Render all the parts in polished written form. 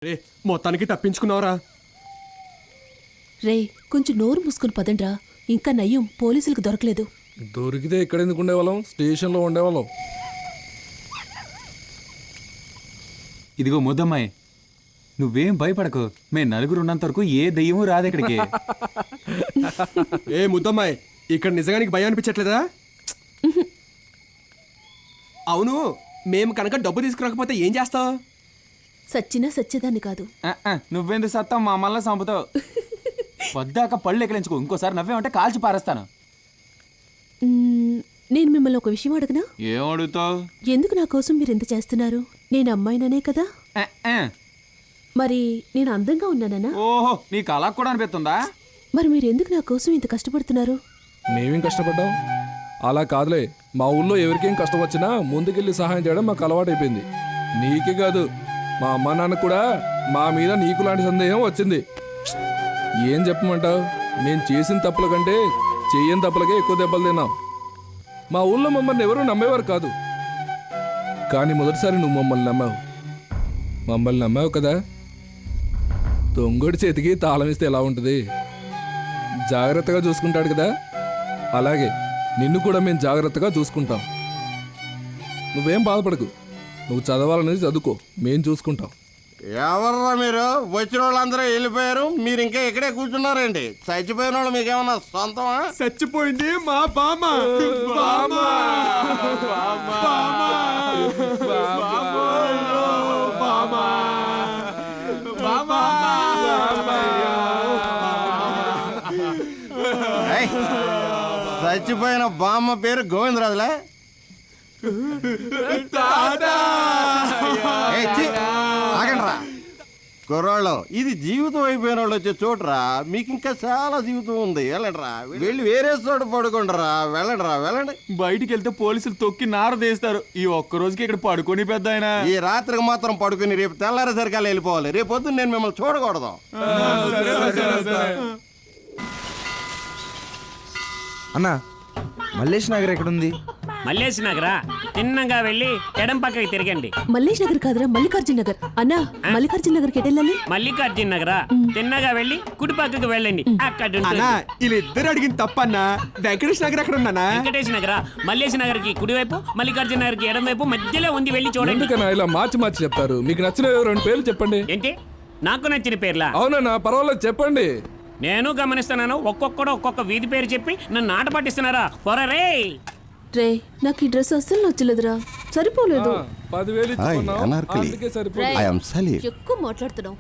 రే మొత్తానికి తప్పించుకున్నావురా. రే కొంచెం నోరు మూసుకుని పదండ్రా. ఇంకా నయ్యం పోలీసులకు దొరకలేదు. దొరికితే ఇక్కడ ఎందుకు ఉండేవాళ్ళం, స్టేషన్లో ఉండేవాళ్ళం. ఇదిగో ముద్దమ్మాయి, నువ్వేం భయపడకు. మేము నలుగురు ఉన్నంత వరకు ఏ దెయ్యమూ రాదు ఇక్కడికి. ఏ ముద్దమ్మాయి, ఇక్కడ నిజంగానికి భయం అనిపించట్లేదా? అవును, మేము కనుక డబ్బు తీసుకురాకపోతే ఏం చేస్తావు? సచ్చినా సచ్చేదాన్ని కాదు. నువ్వెందుకు సత్తావు, మా అమ్మల్ని చంపుతావు. పొద్దాక పళ్ళు ఎక్కలించుకో, ఇంకోసారి నవ్వేమంటే కాల్చి పారేస్తాను. నేను మిమ్మల్ని ఒక విషయం అడగనా? ఏం అడుగుతావు? ఎందుకు నా కోసం మీరు ఎంత చేస్తున్నారు? నేను అమ్మాయిననే కదా. మరి నేను అందంగా ఉన్నానా? ఓహో, నీకు అలా కూడా అనిపిస్తుందా? మరి మీరు ఎందుకు నా కోసం ఇంత కష్టపడుతున్నారు? మేమేం కష్టపడ్డాం? అలా కాదులే, మా ఊళ్ళో ఎవరికేం కష్టం వచ్చినా ముందుకెళ్ళి సహాయం చేయడం మాకు అలవాటైపోయింది. నీకే కాదు, మా అమ్మ నాన్న కూడా మా మీద నీకు లాంటి సందేహం వచ్చింది. ఏం చెప్పమంటావు? నేను చేసిన తప్పుల కంటే చెయ్యని తప్పులకే ఎక్కువ దెబ్బలు తిన్నాం. మా ఊళ్ళో మమ్మల్ని ఎవరూ నమ్మేవారు కాదు, కానీ మొదటిసారి నువ్వు మమ్మల్ని నమ్మావు కదా. దొంగడి చేతికి తాళం ఇస్తే ఎలా ఉంటుంది? జాగ్రత్తగా చూసుకుంటాడు కదా, అలాగే నిన్ను కూడా మేము జాగ్రత్తగా చూసుకుంటాం. నువ్వేం బాధపడకు, నువ్వు చదవాలనేది చదువుకో, మేము చూసుకుంటాం. ఎవర్రా మీరు? వచ్చిన వాళ్ళందరూ వెళ్ళిపోయారు, మీరు ఇంకా ఇక్కడే కూర్చున్నారండి. చచ్చిపోయిన వాళ్ళు మీకేమన్నా సొంతమా? చచ్చిపోయింది మా బామ్మ. చచ్చిపోయిన బామ్మ పేరు గోవిందరాజులే. ఆగండ్రా కుర్రాళ్ళు, ఇది జీవితం అయిపోయిన వాళ్ళు వచ్చే చోటరా. మీకు ఇంకా చాలా జీవితం ఉంది, వెళ్ళండిరా. వెళ్ళి వేరే చోట పడుకోండిరా. వెళ్ళండి. బయటికి వెళ్తే పోలీసులు తొక్కి నారదేస్తారు. ఈ ఒక్క రోజుకి ఇక్కడ పడుకొని పెద్ద ఆయన. ఈ రాత్రికి మాత్రం పడుకుని రేపు తెల్లారేసరికి వెళ్ళిపోవాలి. రేపు పొద్దున్న నేను మిమ్మల్ని చూడకూడదు. అన్నా, మల్లేష్ నగర్ ఎక్కడుంది? మల్లేష్ నగరా? తిన్నగా వెళ్ళి ఎడం పక్కకి తిరగండి. మల్లేష్ నగర్ కాదురా, మల్లికార్జున నగర్. అన్నా, మల్లికార్జున నగర్కి ఎటెళ్ళాలి? మల్లికార్జున నగరా? తిన్నగా వెళ్ళి కుడి పక్కకి వెళ్ళండి, అక్కడ వీళ్ళిద్దరు అడిగింది తప్పన్నా. వెంకటేష్ నగర్ ఎక్కడ ఉన్నానా? వెంకటేష్ నగరా? మల్లేష్ నగర్ కి కుడివైపు, మల్లికార్జున నగర్ కి ఎడం వైపు మధ్యలో ఉంది, వెళ్ళి చూడండి. ఎందుకన్నా ఇలా మార్చి చెప్తారు? మీకు నచ్చిన 2 పేర్లు చెప్పండి. ఏంటి నాకు నచ్చిన పేర్లా? అవునన్నా, పర్వాలేదు చెప్పండి. నేను గమనిస్తున్నాను, ఒక్కొక్కడు ఒక్కొక్క వీధి పేరు చెప్పి నన్ను ఆట పట్టిస్తున్నారా? పొరరే రే, నాకు ఈ డ్రెస్ అస్సలు నచ్చలేదురా, సరిపోలేదు. 10,000 అందుకే సరిపోతుంది. I am Salim. ఎక్కువ మాట్లాడుతున్నావు.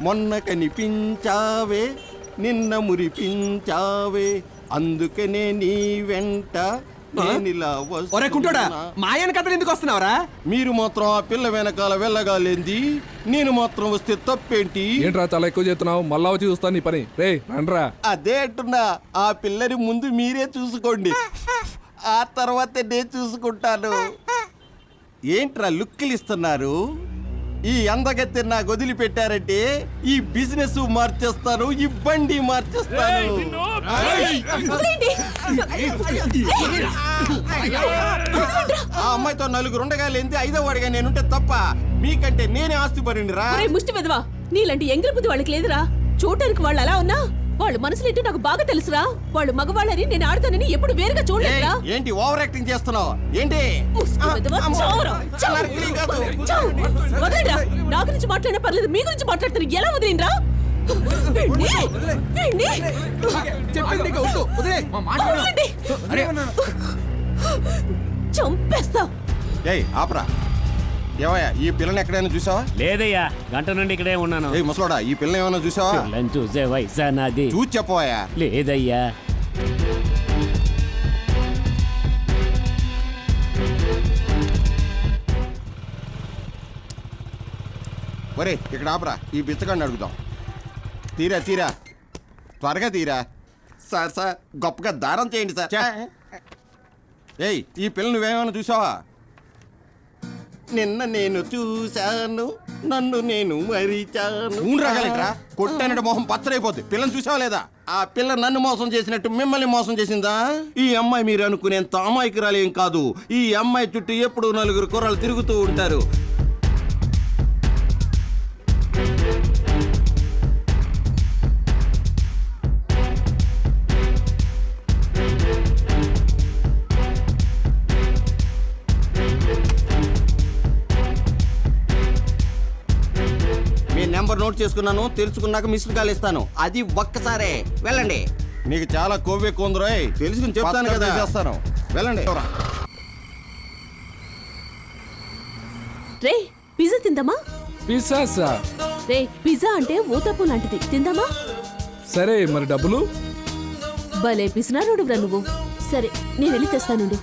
మొన్న కనిపించావే, నిన్న మురిపించావే, అందుకనే నీ వెంట ఒరే కుంటోడా, మాయన కథలు ఎందుకు వస్తున్నావురా? మీరు మాత్రం ఆ పిల్ల వెనకాల వెళ్ళగాలేంది, నేను మాత్రం వస్తే తప్పేంటి? ఏంట్రా చాలా ఎక్కువ చేస్తున్నావు? మళ్ళా వచ్చి చూస్తాను నీ పని. రే రండ్రా. అదే అంటున్నా, ఆ పిల్లని ముందు మీరే చూసుకోండి, ఆ తర్వాత నేను చూసుకుంటాను. ఏంట్రా లుక్కులు ఇస్తున్నారు? ఈ అందగత్తె నాకు వదిలిపెట్టారంటే ఈ బిజినెస్ మార్చేస్తాను, ఈ బండి మార్చేస్తాను. ఆ అమ్మాయితో 4 ఉండగా లేంది 5వ వాడిగా నేనుంటే తప్ప మీకంటే నేనే ఆస్తి పడింది రా. ముష్టి పెదవా, నీలాంటి ఎంగిలి బుద్ధి వాళ్ళకి లేదురా. చూడటానికి వాళ్ళు అలా ఉన్నా వాళ్ళు మనసులో ఏంటో నాకు బాగా తెలుసురా. వాళ్ళు మగవాళ్ళని నేను ఆడతానని ఎప్పుడు వేరుగా చూడలేదురా. ఏంటి ఓవర్ యాక్టింగ్ చేస్తున్నావు? ఏంటి నా గురించి మాట్లాడినా పర్లేదు, మీ గురించి మాట్లాడుతాను. ఎలా వదిలేనరా? చంపేస్తా. ఏయ్ ఆపరా. ఏమయ్యా, ఈ పిల్లని ఎక్కడైనా చూసావా? లేదయ్యా, గంట నుండి ఇక్కడే ఉన్నాను. ఏయ్ ముసలోడా, ఈ పిల్లని ఏమైనా చూసావా? చూసే వయసా నాది? చూసి చెప్పవయ్యా. లేదయ్యా. ఒరే ఇక్కడ ఆపరా, ఈ బిచ్చగాడిని అడుగుదాం. తీరా త్వరగా తీరా. సార్ గొప్పగా దారం చేయండి సార్. ఏయ్, ఈ పిల్ల నువ్వేమైనా చూసావా? నిన్న నేను చూశాను, నన్ను నేను మరిచాను రాగలరా కొట్టానంటే మొహం పచ్చడైపోద్ది పిల్లని చూసావా లేదా ఆ పిల్ల నన్ను మోసం చేసినట్టు మిమ్మల్ని మోసం చేసిందా ఈ అమ్మాయి మీరు అనుకునేంత అమాయకురాలు ఏం కాదు ఈ అమ్మాయి చుట్టూ ఎప్పుడు 4 కుర్రలు తిరుగుతూ ఉంటారు. నెంబర్ నోట్ చేసుకున్నాను తెలుసుకున్నాక మిస్డ్ కాల్ ఇస్తాను అది ఒక్కసారే వెళ్ళండి. నీకు చాలా కొవ్వే కొందరోయ్ తెలుసుకుని చెప్తాను కదా చేస్తాను వెళ్ళండి. రే పిజ్జా తిందామా? పిసాసా? రే పిజ్జా అంటే ఊతప్పు లాంటిది తిందామా? సరే మరి డబ్బులు? భలే పిసినారోడురా నువ్వు. సరే నేను వెళ్ళి తెస్తానుండు.